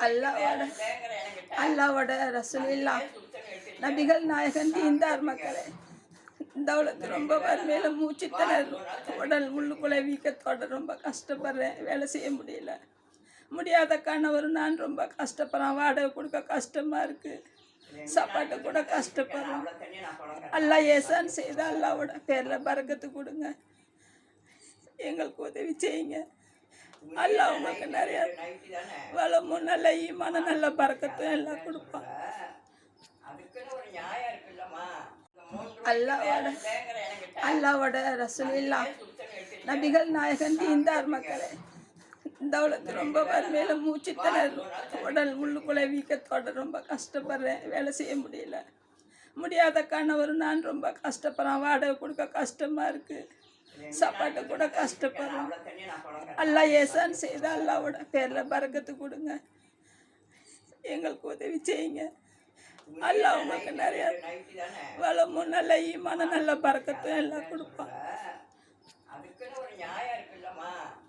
அல்லாவோட அல்லாவோட ரசூலில்லா நபிகள் நாயகன் தீந்தார் மக்களே. இந்த உலகத்து ரொம்ப வறுமையில் மூச்சு திணறு, உடல் உள்ளுக்குள்ளே வீக்கத்தோட ரொம்ப கஷ்டப்படுறேன். வேலை செய்ய முடியல. முடியாத கணவர் நான் ரொம்ப கஷ்டப்படுறேன். வாடகை கொடுக்க கஷ்டமாக இருக்குது. சாப்பாட்டு கூட கஷ்டப்படுறோம். அல்லாஹ் ஏசான் செய்த அல்லாவோட பேரில் பரக்கத்து கொடுங்க. எங்களுக்கு உதவி செய்யுங்க. அல்லாஹ் உங்களுக்கு நிறைய வளமும் நல்ல ஈமானும் நல்ல பரக்கத்தும் எல்லாம் கொடுப்பான். அல்லாவோட ரசூலில்லா நபிகள் நாயகன் தீந்தார் மக்களே. இந்த உலகத்து ரொம்ப வறுமையில் மூச்சு திணறு, உடல் உள்ளுக்குள்ளே வீக்கத்தோட ரொம்ப கஷ்டப்படுறேன். வேலை செய்ய முடியல. முடியாத கணவர் நான் ரொம்ப கஷ்டப்படுறேன். வாடகை கொடுக்க கஷ்டமாக இருக்குது. சாப்பாட்டு கூட கஷ்டப்படுறோம். அல்லாஹ் ஏசான் செய்த அல்லாவோட பேரில் பரக்கத்து கொடுங்க. எங்களுக்கு உதவி செய்யுங்க. அல்லாஹ் உங்களுக்கு நிறைய வளமும் நல்ல ஈமானும் நல்ல பரக்கத்தும் எல்லாம் கொடுப்பான்.